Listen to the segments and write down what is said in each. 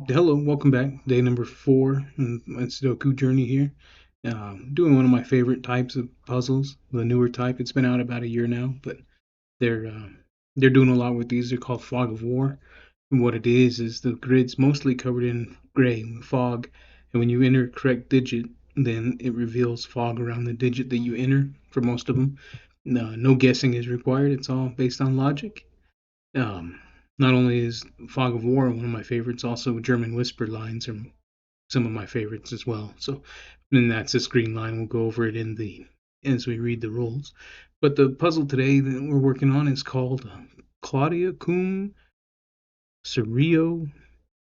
Hello, welcome back. Day number 4 in my Sudoku journey here. Doing one of my favorite types of puzzles, the newer type. It's been out about a year now, but they're uh, they're doing a lot with these. They're called Fog of War, and what it is the grid's mostly covered in gray fog, and when you enter a correct digit, then it reveals fog around the digit that you enter for most of them. No guessing is required. It's all based on logic. Um, Not only is Fog of War one of my favorites, also German Whisper lines are some of my favorites as well. So, and that's a screen line. We'll go over it in the as we read the rules. But the puzzle today that we're working on is called Claudia Cum Serio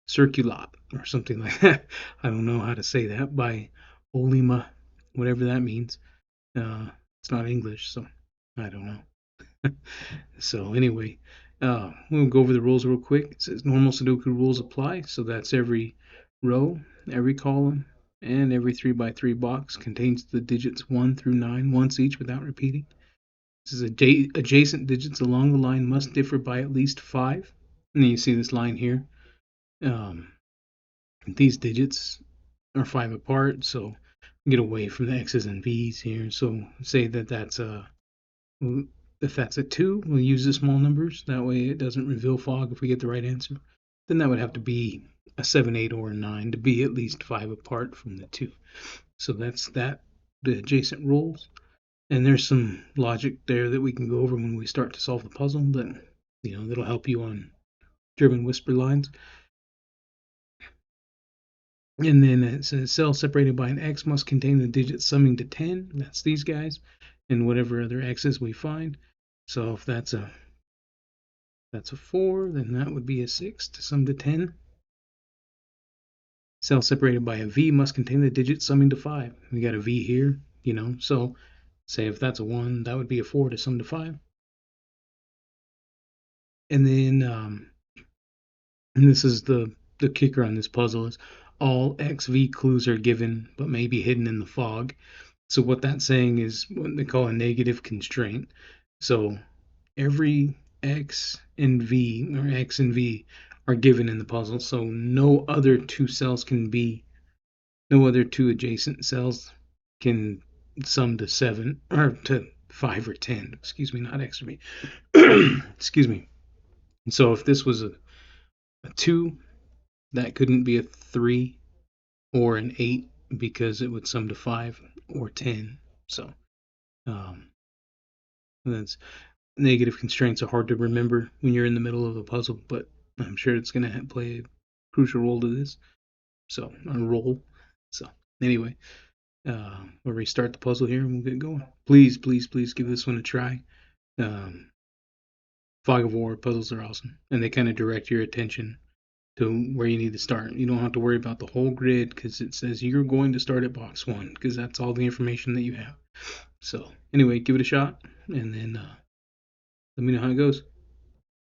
Circulat or something like that. I don't know how to say that by Olima, whatever that means. It's not English, so I don't know. So anyway, we'll go over the rules real quick. It says normal Sudoku rules apply. So that's every row, every column, and every 3 by 3 box contains the digits 1 through 9 once each without repeating. This is adjacent digits along the line must differ by at least 5. And then you see this line here. Um, these digits are 5 apart, so get away from the X's and V's here. So say that that's a if that's a 2, we'll use the small numbers. That way it doesn't reveal fog if we get the right answer. Then that would have to be a 7, 8, or a 9 to be at least 5 apart from the 2. So that's that, the adjacent rules. And there's some logic there that we can go over when we start to solve the puzzle that'll help you on German whisper lines. And then it says cell separated by an X must contain the digits summing to 10. That's these guys. And whatever other X's we find. So if that's a 4, then that would be a 6 to sum to 10. Cell separated by a V must contain the digits summing to 5. We got a V here, so say if that's a 1, that would be a 4 to sum to 5. And then, and this is the kicker on this puzzle is all XV clues are given but may be hidden in the fog. So what that's saying is what they call a negative constraint. So every X and V or X and V are given in the puzzle, so no other two adjacent cells can sum to 7 or to 5 or 10. Excuse me, not X or V. Excuse me. And so if this was a 2, that couldn't be a 3 or an 8 because it would sum to 5 or 10. So um, that's negative constraints are hard to remember when you're in the middle of a puzzle, but I'm sure it's going to play a crucial role to this. So, a role. So, anyway, we'll restart the puzzle here and we'll get going. Please, please, please give this one a try. Um, Fog of War puzzles are awesome, and they kind of direct your attention to where you need to start. You don't have to worry about the whole grid because it says you're going to start at box 1 because that's all the information that you have. So, anyway, give it a shot and then let me know how it goes.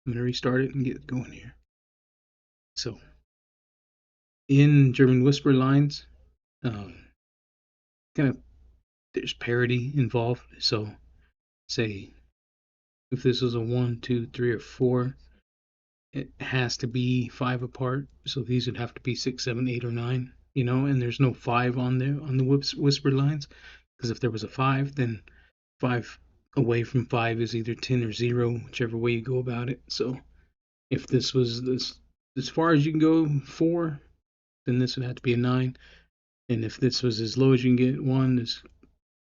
I'm going to restart it and get going here. So, in German Whisper lines, kind of there's parity involved. So, say if this was a 1, 2, 3, or 4, it has to be 5 apart. So these would have to be 6, 7, 8, or 9. And there's no 5 on the Whisper lines because if there was a 5, then 5 away from 5 is either 10 or 0, whichever way you go about it. So if this was this as far as you can go 4, then this would have to be a 9. And if this was as low as you can get 1, this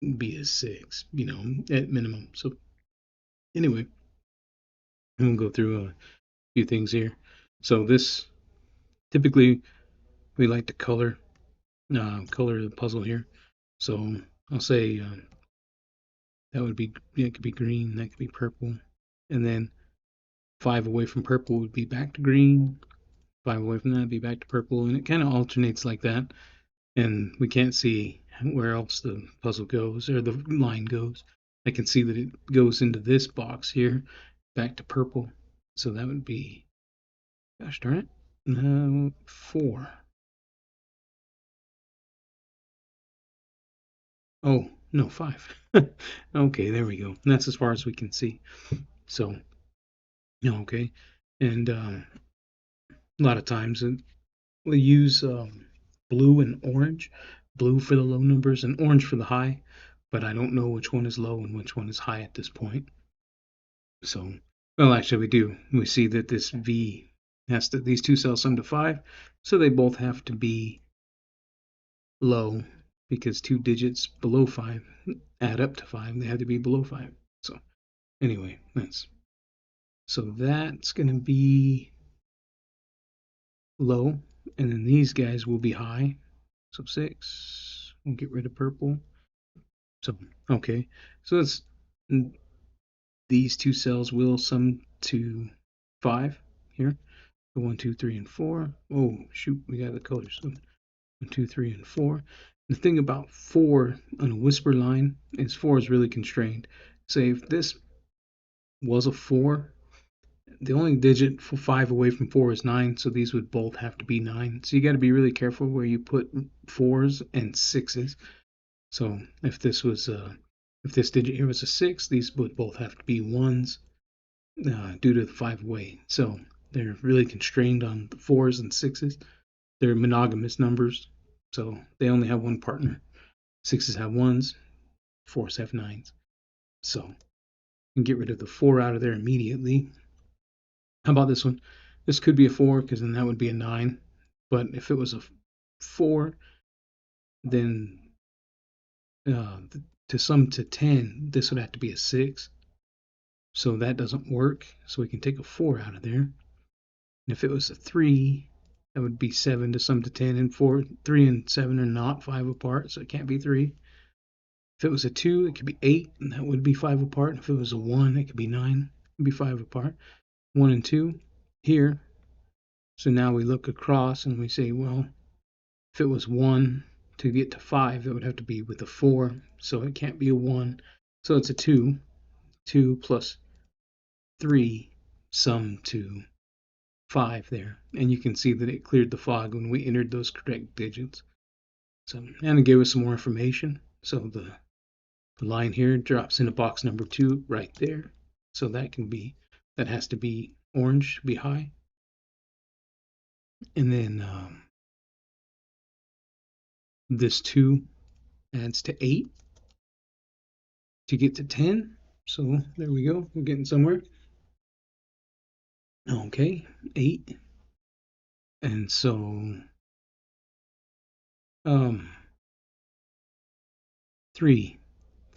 would be a 6, at minimum. So anyway, we'll go through a few things here. So this typically we like to color the puzzle here. So I'll say that would be it could be green, that could be purple, and then 5 away from purple would be back to green. 5 away from that would be back to purple, and it kind of alternates like that. And we can't see where else the puzzle goes or the line goes. I can see that it goes into this box here, back to purple. So that would be, gosh darn it, 4. Oh, no, 5. Okay, there we go. And that's as far as we can see. So, okay. And a lot of times we use blue and orange. Blue for the low numbers and orange for the high, but I don't know which one is low and which one is high at this point. So, well, actually, we do. We see that this V has to, these two cells sum to 5, so they both have to be low because two digits below 5 add up to 5. They have to be below 5. So, anyway, that's going to be low, and then these guys will be high. So 6. We'll get rid of purple. So, okay. So that's these two cells will sum to 5 here. 1, 2, 3, and 4. Oh, shoot, we got the colors. So 1, 2, 3, and 4. The thing about 4 on a whisper line is 4 is really constrained. Say if this was a 4, the only digit for 5 away from 4 is 9, so these would both have to be 9. So you got to be really careful where you put 4s and 6s. So if this digit here was a 6, these would both have to be 1s due to the 5 away. So they're really constrained on the 4s and 6s. They're monogamous numbers, so they only have one partner. 6s have 1s, 4s have 9s. So you can get rid of the 4 out of there immediately. How about this one? This could be a 4 because then that would be a 9. But if it was a 4, then to sum to 10, this would have to be a 6. So that doesn't work. So we can take a 4 out of there. And if it was a 3, that would be 7 to sum to 10, and 3 and 7 are not 5 apart, so it can't be 3. If it was a 2, it could be 8, and that would be 5 apart. If it was a 1, it could be 9, it would be 5 apart. 1 and 2 here. So now we look across and we say, well, if it was 1 to get to 5, it would have to be with a 4, so it can't be a 1. So it's a 2. 2 plus 3 sum to 5 there. And you can see that it cleared the fog when we entered those correct digits. So, and it gave us some more information. So the line here drops into box number 2 right there. So that has to be orange to be high. And then this 2 adds to 8 to get to 10. So there we go. We're getting somewhere. Okay, 8. And so 3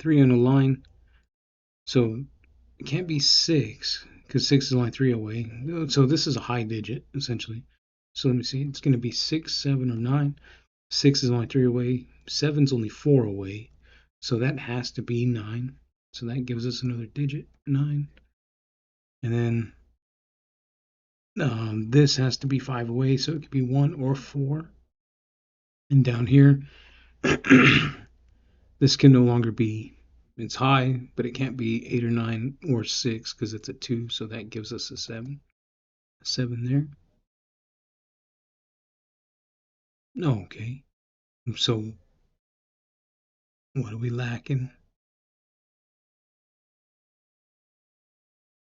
on a line. So it can't be 6 because 6 is only 3 away. So this is a high digit essentially. So let me see. It's going to be 6, 7, or 9. 6 is only 3 away. 7 is only 4 away. So that has to be 9. So that gives us another digit, 9. And then this has to be 5 away, so it could be 1 or 4. And down here, this can no longer be, it's high, but it can't be 8 or 9 or 6 because it's a 2, so that gives us a 7. A 7 there. Okay. So what are we lacking?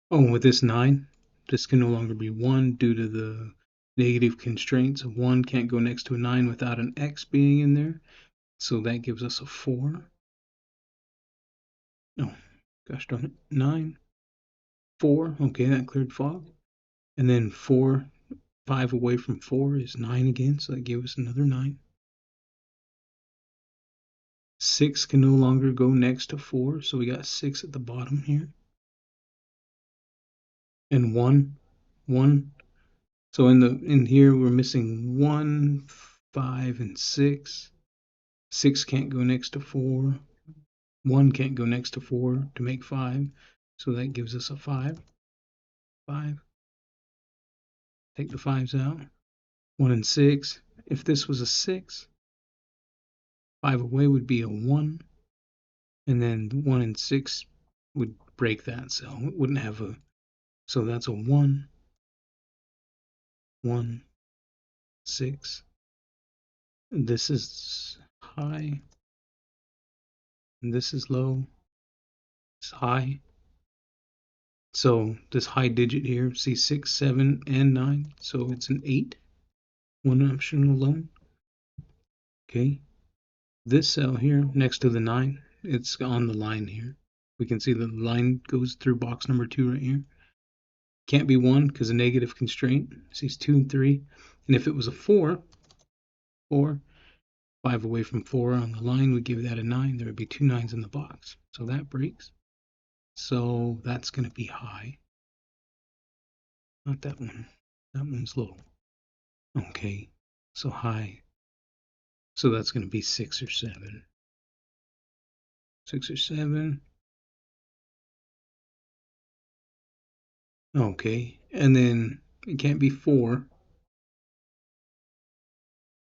Oh, with this 9, this can no longer be 1 due to the negative constraints of 1 can't go next to a 9 without an x being in there. So that gives us a 4. No, gosh darn it. 9, 4. Okay, that cleared fog. And then 4, 5 away from 4 is 9 again, so that gave us another 9. 6 can no longer go next to 4, so we got 6 at the bottom here. And 1. So in here we're missing 1, 5, and 6. 6 can't go next to 4. 1 can't go next to 4 to make 5. So that gives us a 5. 5. Take the 5s out. 1 and 6. If this was a 6, 5 away would be a 1. And then 1 and 6 would break that cell. It wouldn't have a. So that's a 1, 1, 6. This is high. And this is low. It's high. So this high digit here, see 6, 7, and 9. So it's an 8. one option alone. Okay, this cell here next to the 9, it's on the line here. We can see the line goes through box number 2 right here. Can't be 1 because of negative constraint. See, it's 2 and 3. And if it was a 4, 5 away from 4 on the line would give that a 9. There would be 2 9s in the box. So that breaks. So that's going to be high. Not that one. That one's low. Okay, so high. So that's going to be 6 or 7. 6 or 7. Okay, and then it can't be 4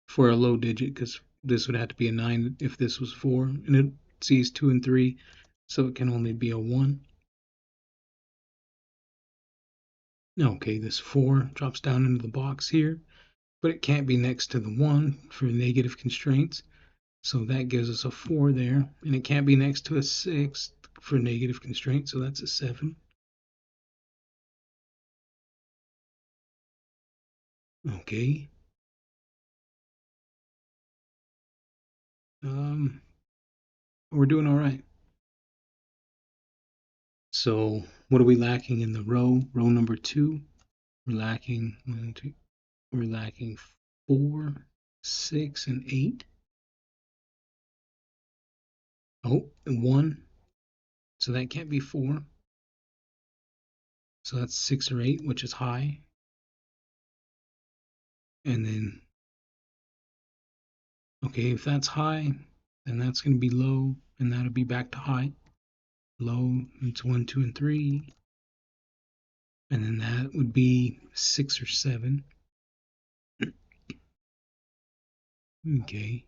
for a low digit because this would have to be a 9 if this was 4. And it sees 2 and 3, so it can only be a 1. Okay, this 4 drops down into the box here, but it can't be next to the 1 for negative constraints. So that gives us a 4 there, and it can't be next to a 6 for negative constraints, so that's a 7. Okay. We're doing all right. So what are we lacking in the row? Row number 2, we're lacking 1, 2, we're lacking 4, 6, and 8. Oh, and 1. So that can't be 4. So that's 6 or 8, which is high. And then, okay, if that's high, then that's going to be low, and that'll be back to high. Low, it's 1, 2, and 3. And then that would be 6 or 7. Okay.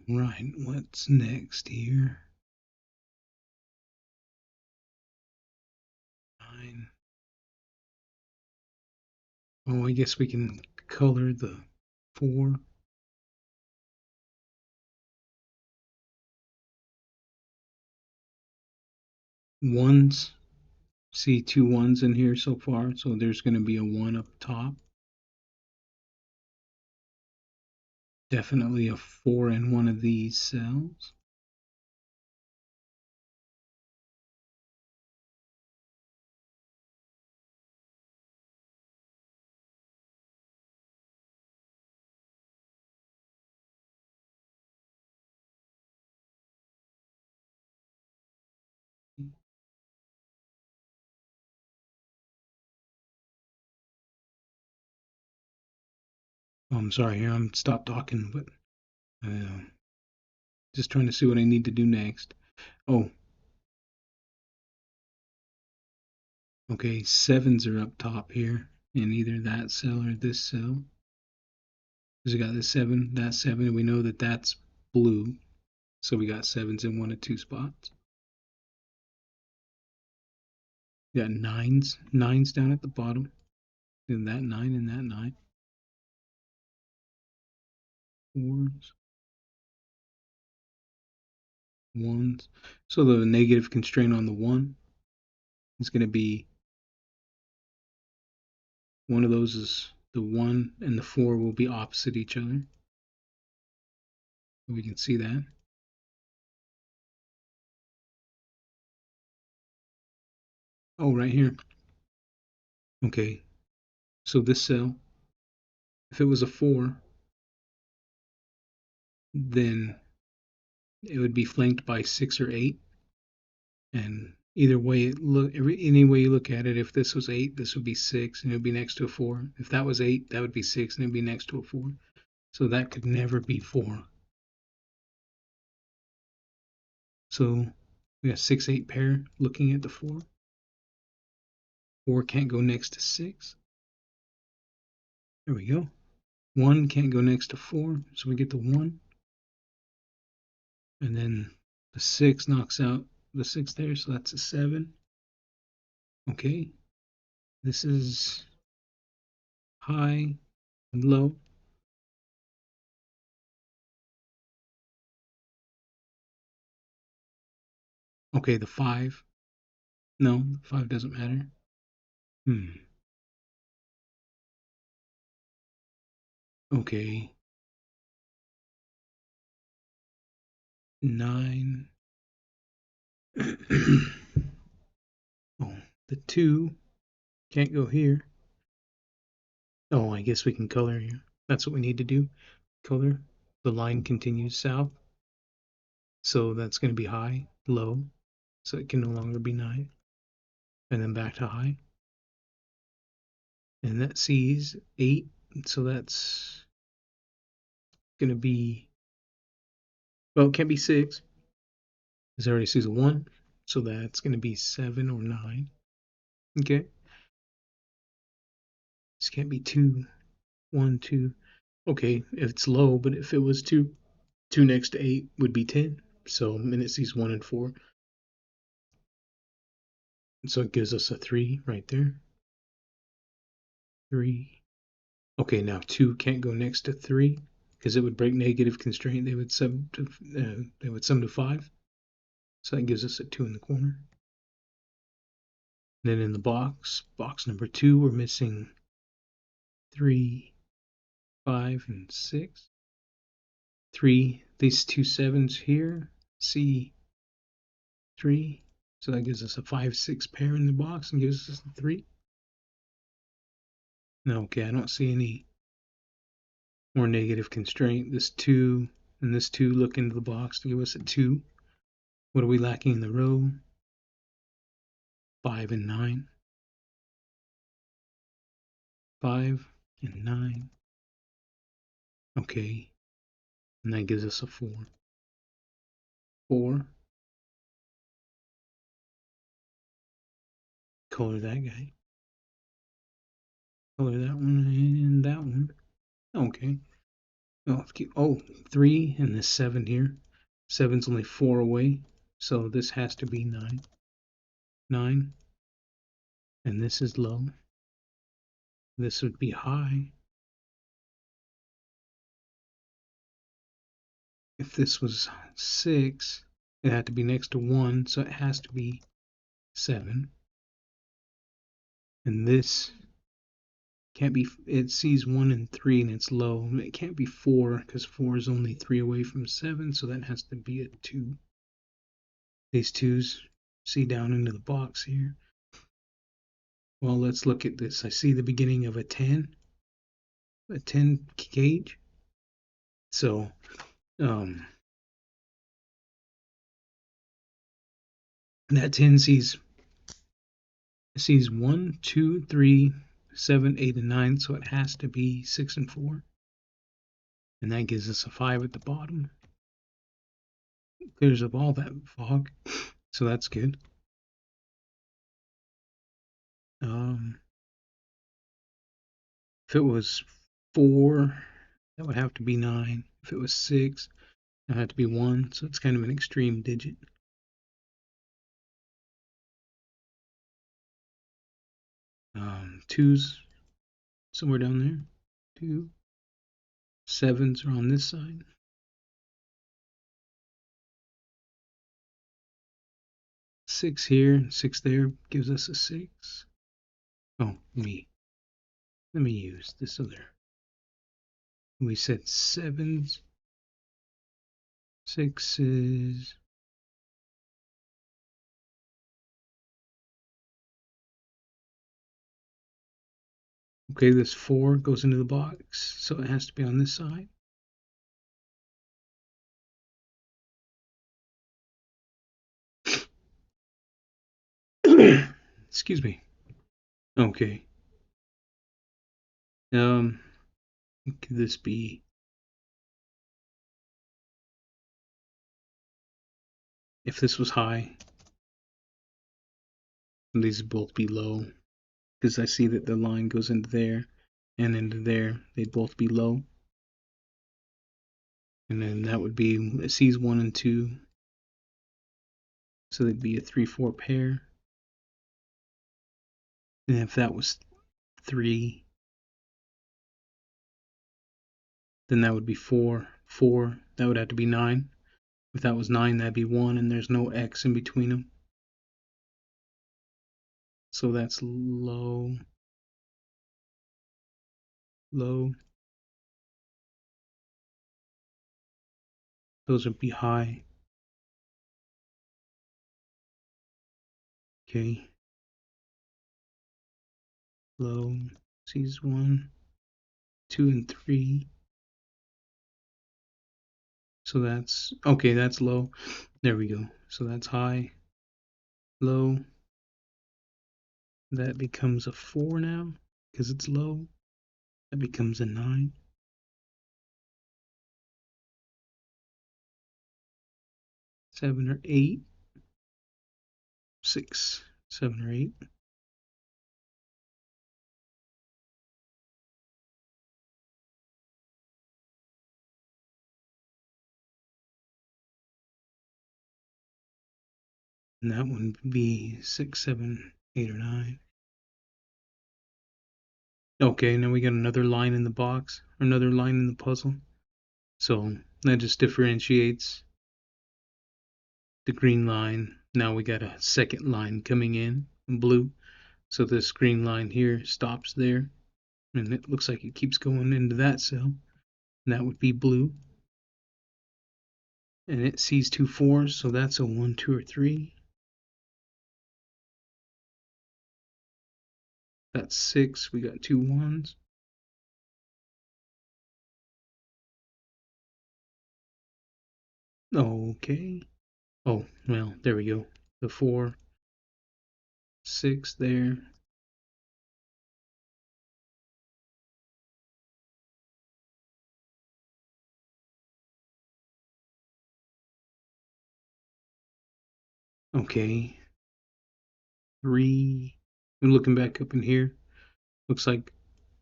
Right, what's next here? 9. Oh, I guess we can color the 4. Ones. See 2 1s in here so far, so there's going to be a 1 up top. Definitely a 4 in one of these cells. Oh, I'm sorry here, I'm stopped talking, but just trying to see what I need to do next. Oh, okay, 7s are up top here in either that cell or this cell. Because we got this 7, that 7, and we know that that's blue. So we got 7s in 1 of 2 spots. We got 9s, 9s down at the bottom. And that 9 and that 9. 4s, 1s. So the negative constraint on the 1 is going to be one of those is the 1 and the 4 will be opposite each other. We can see that. Oh, right here. Okay, so this cell, if it was a 4, then it would be flanked by 6 or 8. And either way, any way you look at it, if this was 8, this would be 6, and it would be next to a 4. If that was 8, that would be 6, and it would be next to a 4. So that could never be 4. So we got 6, 8 pair looking at the 4. 4 can't go next to 6. There we go. 1 can't go next to 4, so we get the 1. And then the 6 knocks out the 6 there, so that's a 7. Okay, this is high and low. Okay, the 5. No, 5 doesn't matter. Okay. 9. Oh, the 2 can't go here. Oh, I guess we can color here. That's what we need to do. Color. The line continues south. So that's going to be high, low. So it can no longer be 9. And then back to high. And that sees 8. So that's going to be, well, it can't be 6. It already sees a 1. So that's going to be 7 or 9. Okay. This can't be 2. 1, 2. Okay, if it's low, but if it was 2, 2 next to 8 would be 10. So, and it sees 1 and 4. And so it gives us a 3 right there. 3. Okay, now 2 can't go next to 3 because it would break negative constraint. They would sum to 5. So that gives us a 2 in the corner. Then in the box number 2, we're missing 3, 5, and 6. 3, these 2 7s here, see 3. So that gives us a 5, 6 pair in the box and gives us a 3. No, okay, I don't see any more negative constraint. This 2 and this 2 look into the box to give us a 2. What are we lacking in the row? 5 and 9. 5 and 9. Okay, and that gives us a 4. 4. Color that guy. Color that one and that one. Okay. Oh, 3 and this 7 here. 7's only 4 away, so this has to be 9. 9. And this is low. This would be high. If this was 6, it had to be next to 1, so it has to be 7. And this can't be, it sees 1 and 3 and it's low. It can't be 4 because 4 is only 3 away from 7, so that has to be a 2. These 2's see down into the box here. Well, let's look at this. I see the beginning of a 10 gauge. So, that 10 sees 1, 2, 3, 7, 8, and 9, so it has to be 6 and 4. And that gives us a 5 at the bottom. Clears up all that fog, so that's good. If it was 4, that would have to be 9. If it was 6, that would have to be 1, so it's kind of an extreme digit. Twos somewhere down there. 2. 7s are on this side. 6 here, 6 there gives us a 6. Oh, let me use this other. We said 7s, 6s. Okay, this 4 goes into the box, so it has to be on this side. Excuse me. Okay. Could this be? If this was high, these would both be low, because I see that the line goes into there and into there. They'd both be low. And then that would be C's 1 and 2. So they'd be a 3, 4 pair. And if that was 3, then that would be 4, 4. That would have to be 9. If that was 9, that'd be 1, and there's no X in between them. So that's low, low. Those would be high. Okay. Low. C's 1, 2, and 3. So that's, okay, that's low. There we go. So that's high, low. That becomes a 4 now because it's low. That becomes a 9. 7 or 8. 6, 7 or 8. And that one would be 6, 7, 8, or 9. Okay, now we got another line in the box, another line in the puzzle. So that just differentiates the green line. Now we got a second line coming in blue. So this green line here stops there. And it looks like it keeps going into that cell. And that would be blue. And it sees 2 4s, so that's a 1, 2, or 3. That's 6. We got 2 1s. Okay. Oh, well, there we go. The 4, 6 there. Okay. 3. I'm looking back up in here. Looks like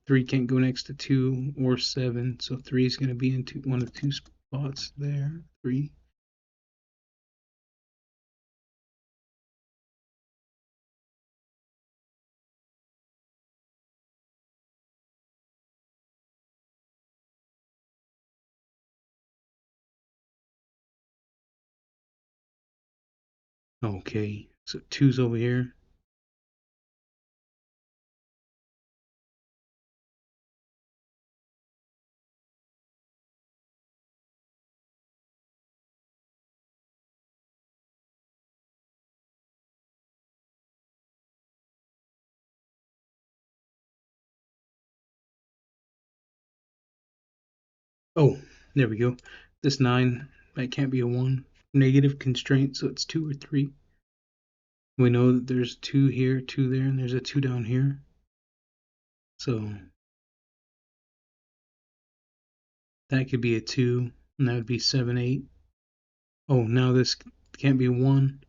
3 can't go next to 2 or 7, so 3 is going to be in one of 2 spots there. 3. Okay, so 2's over here. Oh, there we go. This 9, that can't be a 1. Negative constraint, so it's 2 or 3. We know that there's 2 here, 2 there, and there's a 2 down here. So that could be a 2, and that would be 7, 8. Oh, now this can't be 1,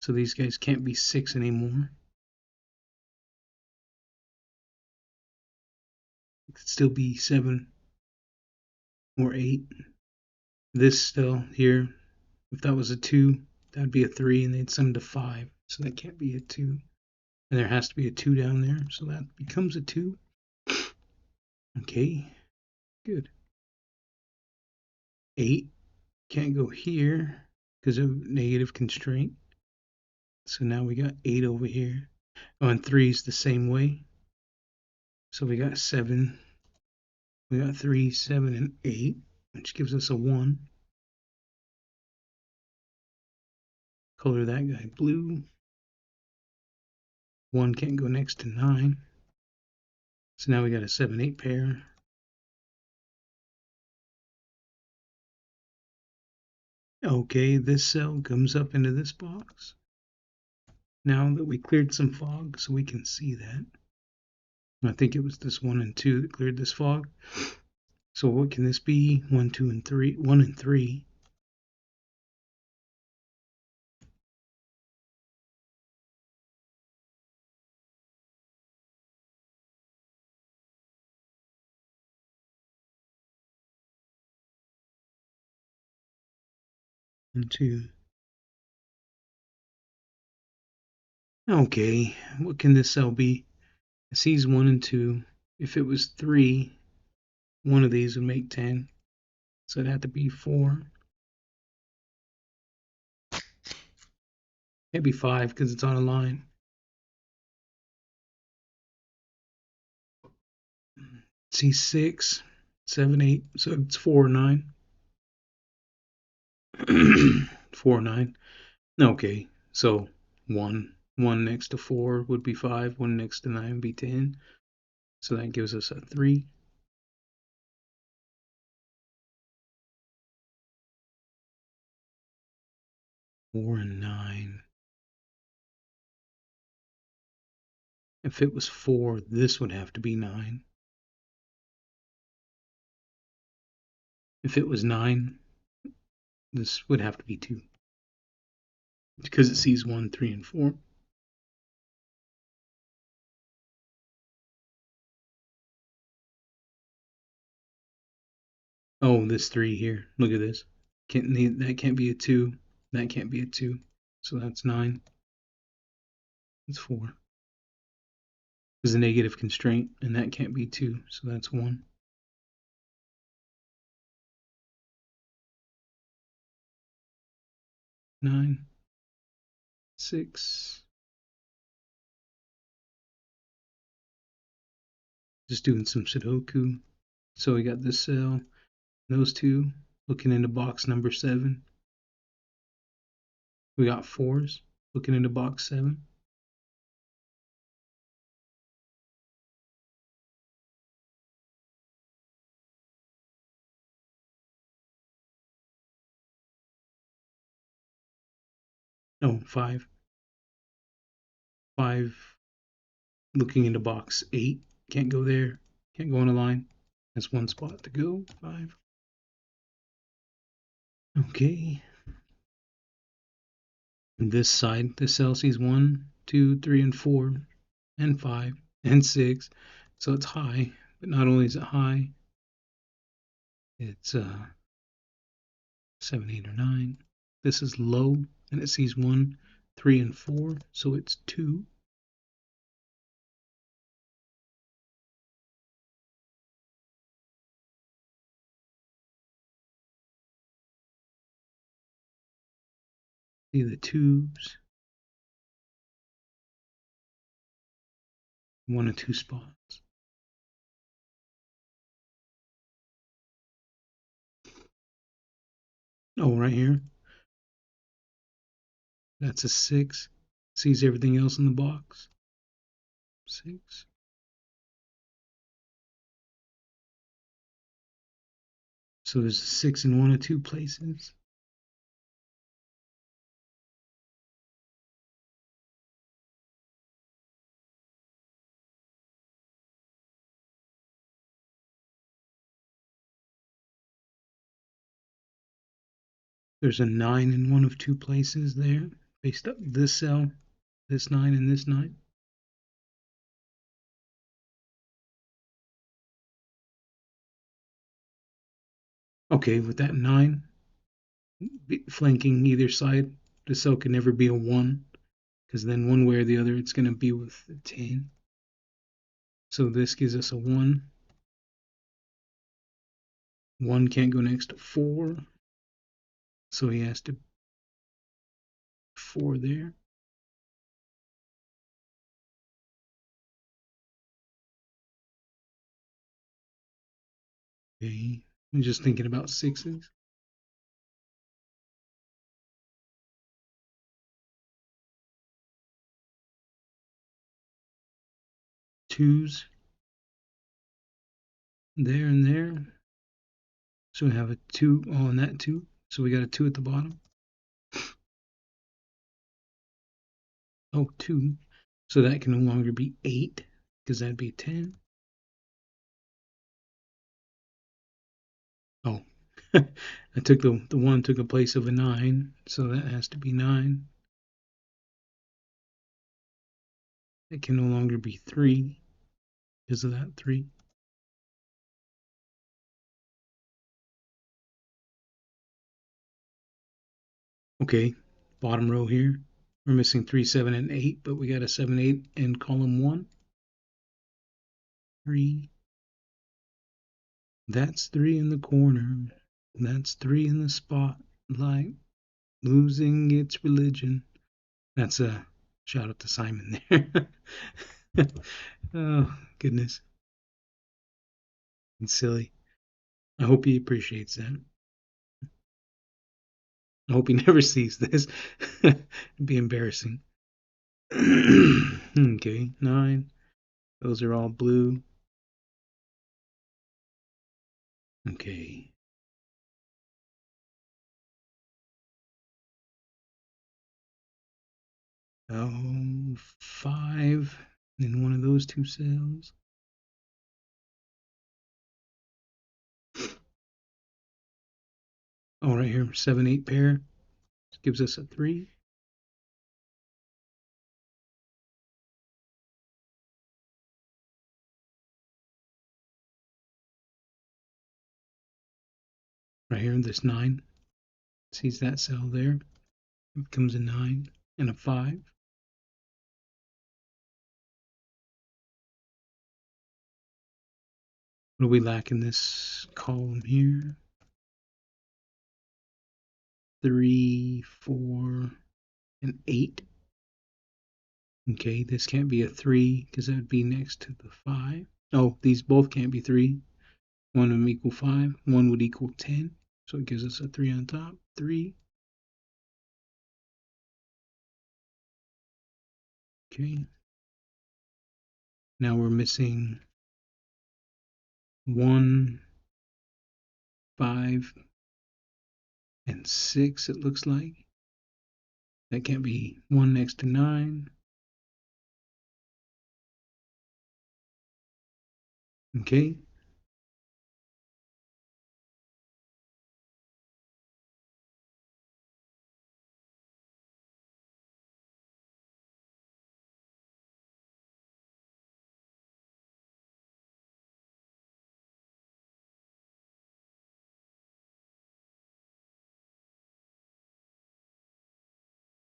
so these guys can't be 6 anymore. It could still be 7 or 8. This still here, if that was a 2, that'd be a 3, and they'd sum to 5. So that can't be a 2. And there has to be a 2 down there, so that becomes a 2. Okay, good. 8 can't go here because of negative constraint. So now we got 8 over here. Oh, and 3 is the same way. So we got 7. We got 3, 7, and 8, which gives us a 1. Color that guy blue. 1 can't go next to 9. So now we got a 7, 8 pair. Okay, this cell comes up into this box. Now that we cleared some fog, so we can see that. I think it was this 1 and 2 that cleared this fog. So what can this be? 1, 2, and 3. 1 and 3. And 2. Okay, what can this cell be? It sees 1 and 2. If it was 3, one of these would make 10. So it'd have to be 4. Can't be 5 because it's on a line. See 6, 7, 8. So it's 4, 9. 4, 9. Okay, so 1 next to 4 would be 5. 1 next to 9 would be 10. So that gives us a 3. 4 and 9. If it was 4, this would have to be 9. If it was 9, this would have to be 2. Because it sees 1, 3, and 4. Oh, this 3 here. Look at this. That can't be a 2. That can't be a 2. So that's 9. That's 4. There's a negative constraint, and that can't be 2. So that's 1. 9, 6. Just doing some Sudoku. So we got this cell, those two, looking into box number 7. We got 4s, looking into box 7. No, 5. 5, looking into box 8. Can't go there. Can't go on a line. That's one spot to go. 5. Okay. And this side, the cell sees 1, 2, 3, and 4, and 5, and 6. So it's high. But not only is it high, it's 7, 8, or 9. This is low, and it sees 1, 3, and 4. So it's 2. See the 2s. 1 and 2 spots. Oh, right here. That's a 6. Sees everything else in the box. 6. So there's a 6 in 1 or 2 places. There's a 9 in 1 of 2 places there. Based up this cell, this 9, and this 9. Okay, with that 9 flanking either side, the cell can never be a 1, because then one way or the other it's going to be with the 10. So this gives us a 1. 1 can't go next to 4, so he has to 4 there. Okay, I'm just thinking about 6s. 2s there and there. So we have a 2 on that 2. So we got a 2 at the bottom. Oh, 2. So that can no longer be 8, because that'd be 10. Oh, I took the 1 took a place of a 9, so that has to be 9. It can no longer be 3 because of that 3. Okay, bottom row here. We're missing 3, 7, and 8, but we got a 7, 8 in column 1. 3. That's 3 in the corner. That's 3 in the spotlight, losing its religion. That's a shout out to Simon there. Oh, goodness. It's silly. I hope he appreciates that. I hope he never sees this. It'd be embarrassing. Okay, 9. Those are all blue. Okay. Oh, 5 in one of those two cells. Oh, right here, 7, 8 pair. This gives us a 3. Right here, this 9. Sees that cell there. It becomes a 9 and a 5. What do we lack in this column here? 3, 4, and 8. Okay, this can't be a 3 because that would be next to the 5. Oh, these both can't be 3. One would equal 5. One would equal 10. So it gives us a 3 on top. 3. Okay. Now we're missing 1, 5, and 6, it looks like. That can't be 1 next to 9. Okay.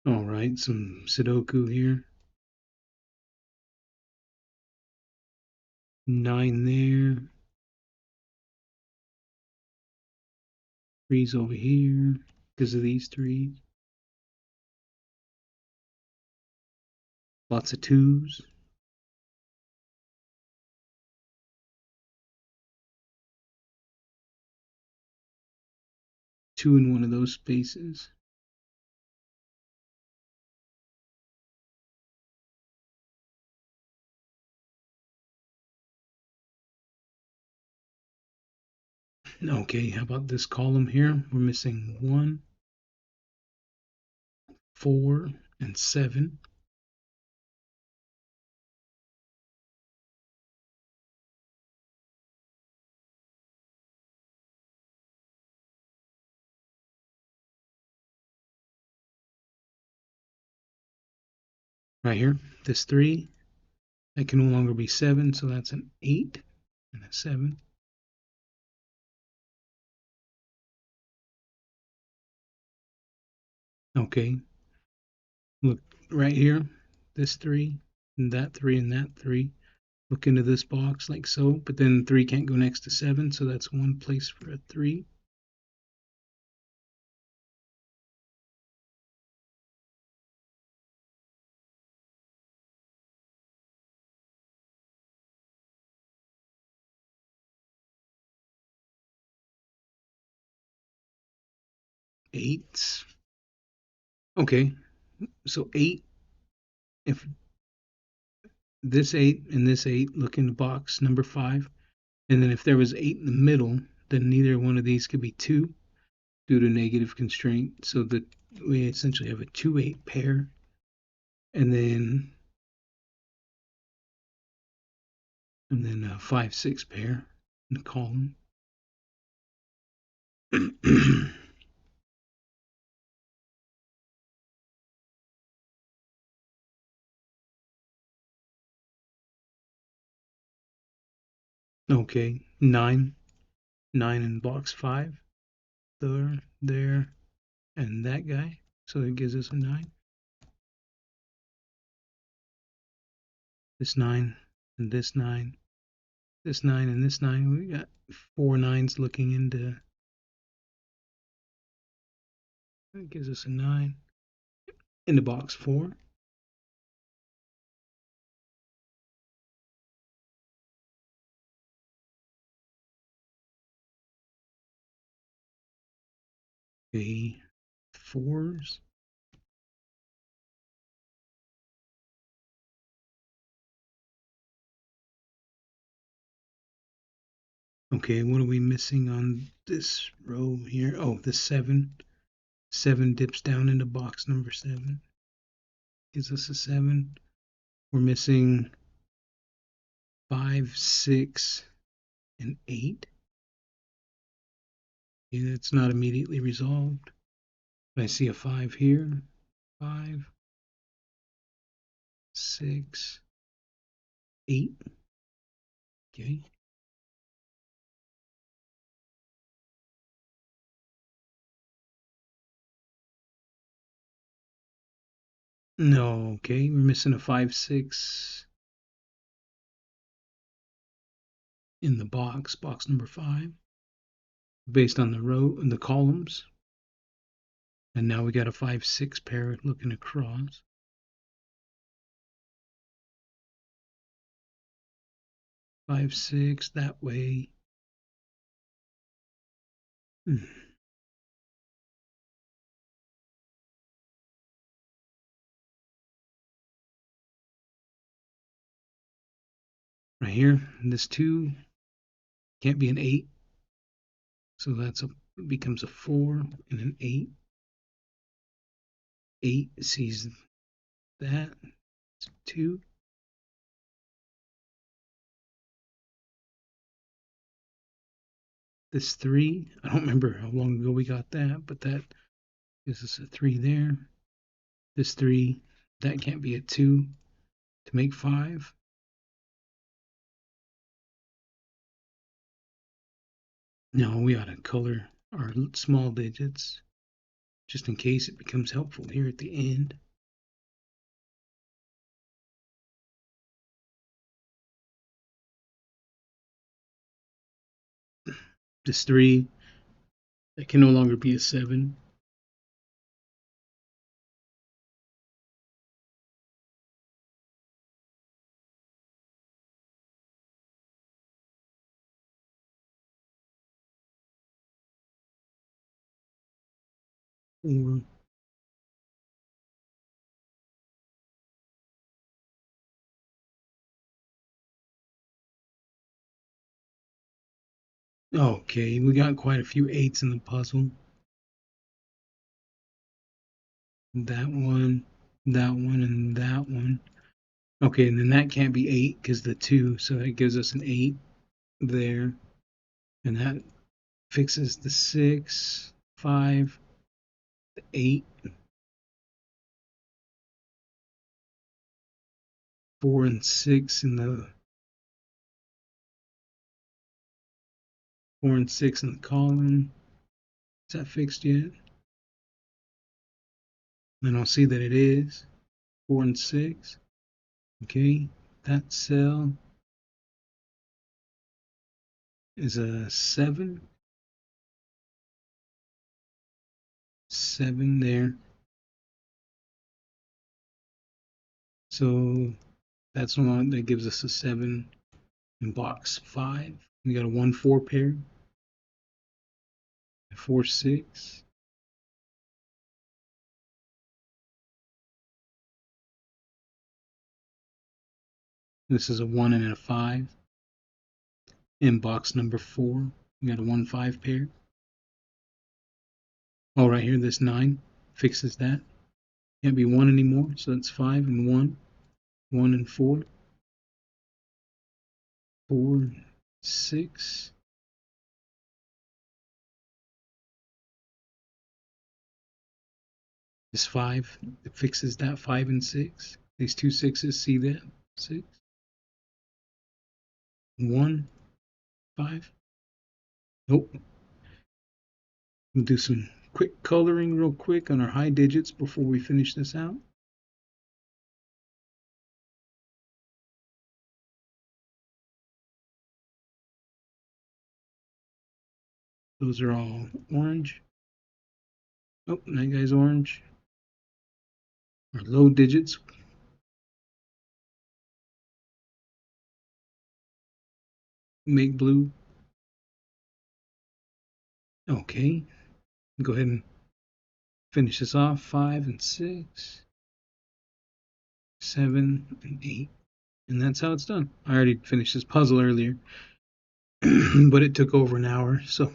All right, some Sudoku here. 9 there. 3's over here because of these 3s. Lots of 2's. 2 in one of those spaces. Okay, how about this column here? We're missing 1, 4, and 7. Right here, this 3, that can no longer be 7, so that's an 8 and a 7. Okay, look right here, this 3, and that 3, and that 3. Look into this box like so, but then 3 can't go next to 7, so that's one place for a 3. Eights. Okay, so 8, if this 8 and this 8, look in the box number 5, and then if there was 8 in the middle, then neither one of these could be 2 due to negative constraint, so that we essentially have a 2-8 pair, and then a 5-6 pair in the column. Okay, 9, 9 in box 5, there, and that guy, so it gives us a 9. This 9 and this 9, this 9 and this 9. We got 4 9s looking into. That gives us a 9. into box 4. Okay, 4s. Okay, what are we missing on this row here? Oh, the 7. 7 dips down into box number 7. Gives us a 7. We're missing 5, 6, and 8. Okay, that's not immediately resolved. I see a 5 here. 5, 6, 8. Okay. No, okay. We're missing a 5, 6 in the box number 5, based on the row and the columns. And now we got a 5, 6 pair looking across. 5, 6 that way. Right here, this 2 can't be an 8. So that's becomes a 4 and an 8. 8 sees that. It's 2. This 3, I don't remember how long ago we got that, but that gives us a 3 there. This 3, that can't be a 2 to make 5. No, we ought to color our small digits just in case it becomes helpful here at the end. This 3, that can no longer be a 7. Or, okay, we got quite a few 8s in the puzzle. That one, and that one. Okay, and then that can't be 8 because the 2, so that gives us an 8 there. And that fixes the 6, 5, the 8, 4, and 6 in the 4 and 6 in the column. Is that fixed yet? Then I'll see that it is 4 and 6. Okay, that cell is a 7. 7 there. So that's the one that gives us a 7 in box 5. We got a 1, 4 pair. 4, 6. This is a 1 and a 5. In box number 4, we got a 1, 5 pair. Oh, right here, this 9 fixes that. Can't be 1 anymore, so that's 5 and 1. 1 and 4. 4, 6. This 5, it fixes that 5 and 6. These two 6s, see that? 6. 1, 5. Nope. We'll do some quick coloring real quick on our high digits before we finish this out. Those are all orange. Oh, that guy's orange. or low digits. Make blue. Okay, go ahead and finish this off. 5 and 6, 7 and 8. And that's how it's done. I already finished this puzzle earlier, but it took over an hour, so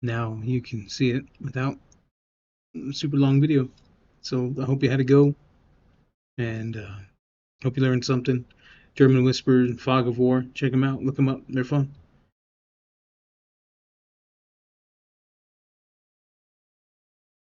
now you can see it without a super long video. So I hope you had a go, and hope you learned something. German Whisper and Fog of War. Check them out. Look them up. They're fun.